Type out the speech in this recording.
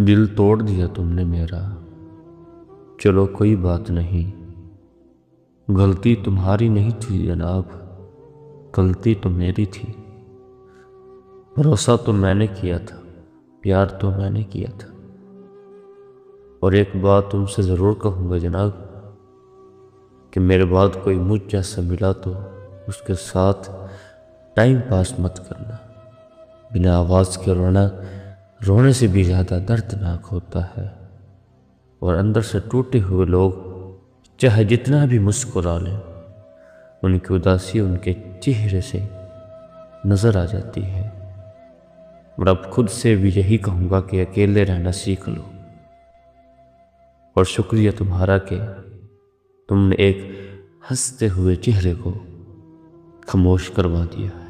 दिल तोड़ दिया तुमने मेरा। चलो कोई बात नहीं, गलती तुम्हारी नहीं थी जनाब, गलती तो मेरी थी। भरोसा तो मैंने किया था, प्यार तो मैंने किया था। और एक बात तुमसे ज़रूर कहूँगा जनाब, कि मेरे बाद कोई मुझ जैसा मिला तो उसके साथ टाइम पास मत करना। बिना आवाज़ के रोना रोने से भी ज़्यादा दर्दनाक होता है। और अंदर से टूटे हुए लोग चाहे जितना भी मुस्कुरा लें, उनकी उदासी उनके चेहरे से नज़र आ जाती है। और अब खुद से भी यही कहूँगा कि अकेले रहना सीख लो। और शुक्रिया तुम्हारा कि तुमने एक हंसते हुए चेहरे को खामोश करवा दिया है।